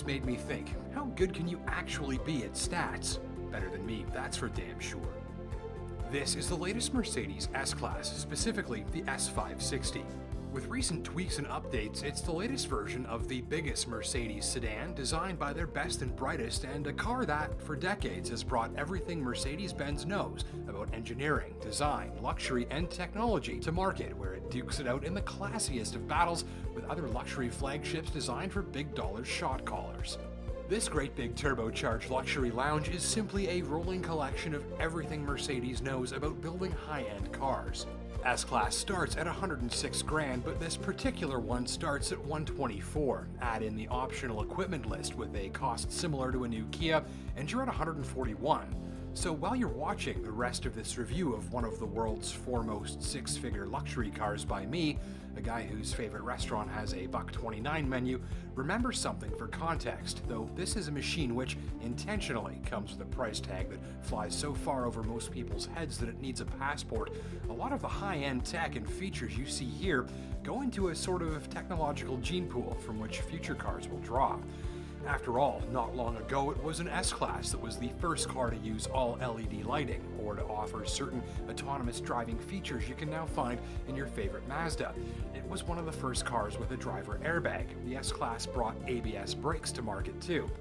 made me think, how good can you actually be at stats? Better than me, that's for damn sure. This is the latest Mercedes S-Class, specifically the S560. With recent tweaks and updates, it's the latest version of the biggest Mercedes sedan, designed by their best and brightest, and a car that, for decades, has brought everything Mercedes-Benz knows about engineering, design, luxury, and technology to market, where it dukes it out in the classiest of battles with other luxury flagships designed for big-dollar shot callers. This great big turbocharged luxury lounge is simply a rolling collection of everything Mercedes knows about building high-end cars. S-Class starts at $106,000, but this particular one starts at $124,000. Add in the optional equipment list with a cost similar to a new Kia, and you're at $141,000. So while you're watching the rest of this review of one of the world's foremost six-figure luxury cars by me, a guy whose favorite restaurant has a $1.29 menu, remember something for context, though this is a machine which intentionally comes with a price tag that flies so far over most people's heads that it needs a passport. A lot of the high-end tech and features you see here go into a sort of technological gene pool from which future cars will draw. After all, not long ago it was an S-Class that was the first car to use all LED lighting, or to offer certain autonomous driving features you can now find in your favorite Mazda. It was one of the first cars with a driver airbag. The S-Class brought ABS brakes to market too.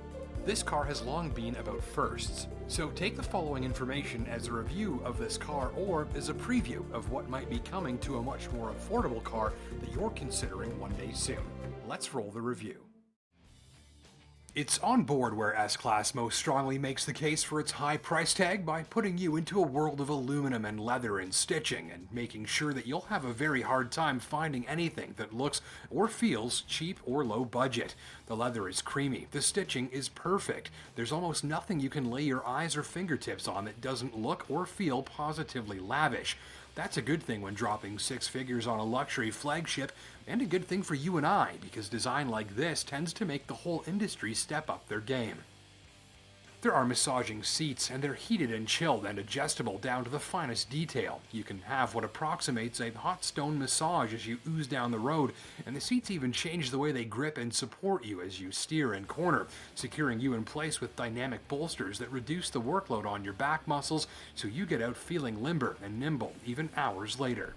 This car has long been about firsts, so take the following information as a review of this car or as a preview of what might be coming to a much more affordable car that you're considering one day soon. Let's roll the review. It's on board where S-Class most strongly makes the case for its high price tag by putting you into a world of aluminum and leather and stitching, and making sure that you'll have a very hard time finding anything that looks or feels cheap or low budget. The leather is creamy, the stitching is perfect. There's almost nothing you can lay your eyes or fingertips on that doesn't look or feel positively lavish. That's a good thing when dropping six figures on a luxury flagship, and a good thing for you and I, because design like this tends to make the whole industry step up their game. There are massaging seats, and they're heated and chilled and adjustable down to the finest detail. You can have what approximates a hot stone massage as you ooze down the road, and the seats even change the way they grip and support you as you steer and corner, securing you in place with dynamic bolsters that reduce the workload on your back muscles so you get out feeling limber and nimble even hours later.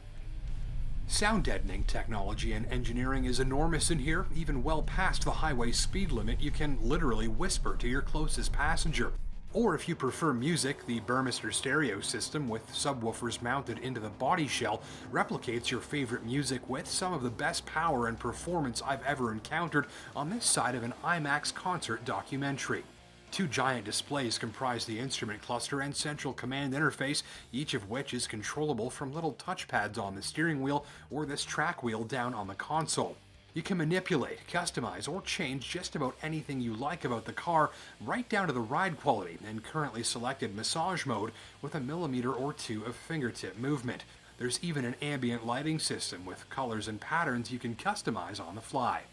Sound deadening technology and engineering is enormous in here. Even well past the highway speed limit, you can literally whisper to your closest passenger. Or if you prefer music, the Burmester stereo system with subwoofers mounted into the body shell replicates your favorite music with some of the best power and performance I've ever encountered on this side of an IMAX concert documentary. Two giant displays comprise the instrument cluster and central command interface, each of which is controllable from little touchpads on the steering wheel or this track wheel down on the console. You can manipulate, customize, or change just about anything you like about the car, right down to the ride quality and currently selected massage mode with a millimeter or two of fingertip movement. There's even an ambient lighting system with colors and patterns you can customize on the fly.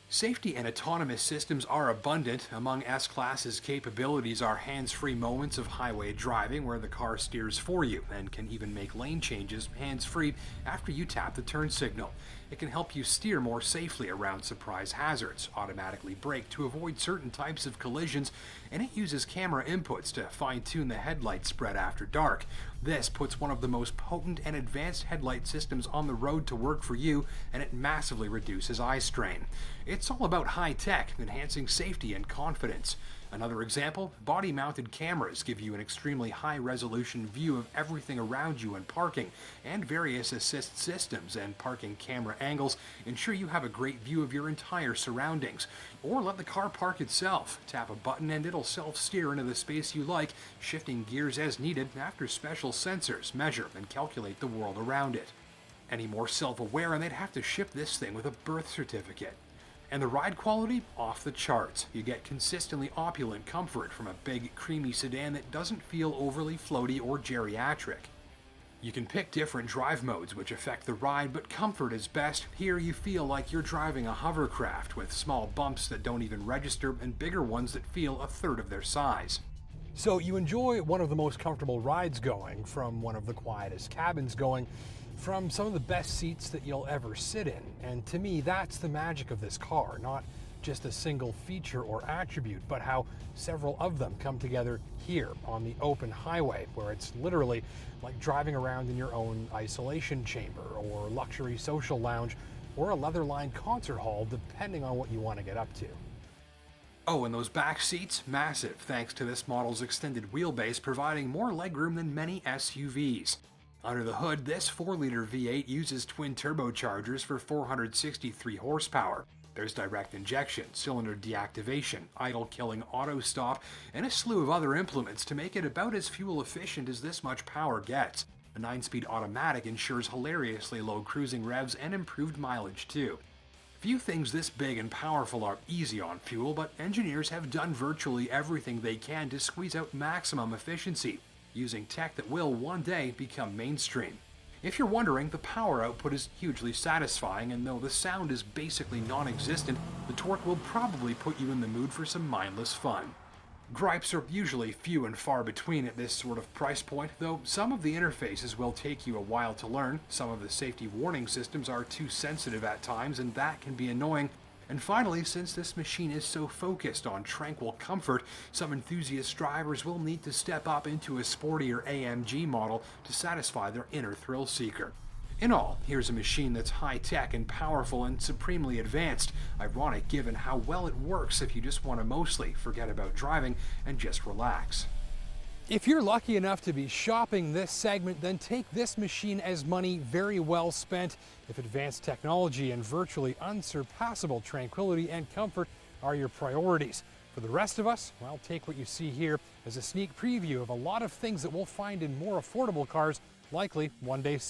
Safety and autonomous systems are abundant. Among S-Class's capabilities are hands-free moments of highway driving where the car steers for you and can even make lane changes hands-free after you tap the turn signal. It can help you steer more safely around surprise hazards, automatically brake to avoid certain types of collisions, and it uses camera inputs to fine-tune the headlight spread after dark. This puts one of the most potent and advanced headlight systems on the road to work for you, and it massively reduces eye strain. It's all about high tech, enhancing safety and confidence. Another example, body-mounted cameras give you an extremely high-resolution view of everything around you in parking, and various assist systems and parking camera angles ensure you have a great view of your entire surroundings. Or let the car park itself. Tap a button and it'll self-steer into the space you like, shifting gears as needed after special sensors measure and calculate the world around it. Any more self-aware and they'd have to ship this thing with a birth certificate. And the ride quality? Off the charts. You get consistently opulent comfort from a big, creamy sedan that doesn't feel overly floaty or geriatric. You can pick different drive modes which affect the ride, but comfort is best. Here you feel like you're driving a hovercraft with small bumps that don't even register and bigger ones that feel a third of their size. So you enjoy one of the most comfortable rides going, from one of the quietest cabins going, from some of the best seats that you'll ever sit in. And to me, that's the magic of this car, not just a single feature or attribute, but how several of them come together here on the open highway, where it's literally like driving around in your own isolation chamber or luxury social lounge or a leather-lined concert hall, depending on what you want to get up to. Oh, and those back seats, massive thanks to this model's extended wheelbase providing more legroom than many SUVs. Under the hood, this 4-liter V8 uses twin turbochargers for 463 horsepower. There's direct injection, cylinder deactivation, idle-killing auto stop, and a slew of other implements to make it about as fuel efficient as this much power gets. A 9-speed automatic ensures hilariously low cruising revs and improved mileage too. Few things this big and powerful are easy on fuel, but engineers have done virtually everything they can to squeeze out maximum efficiency, using tech that will one day become mainstream. If you're wondering, the power output is hugely satisfying, and though the sound is basically non-existent, the torque will probably put you in the mood for some mindless fun. Gripes are usually few and far between at this sort of price point, though some of the interfaces will take you a while to learn, some of the safety warning systems are too sensitive at times, and that can be annoying. And finally, since this machine is so focused on tranquil comfort, some enthusiast drivers will need to step up into a sportier AMG model to satisfy their inner thrill seeker. In all, here's a machine that's high-tech and powerful and supremely advanced, ironic given how well it works if you just want to mostly forget about driving and just relax. If you're lucky enough to be shopping this segment, then take this machine as money very well spent if advanced technology and virtually unsurpassable tranquility and comfort are your priorities. For the rest of us, well, take what you see here as a sneak preview of a lot of things that we'll find in more affordable cars likely one day soon.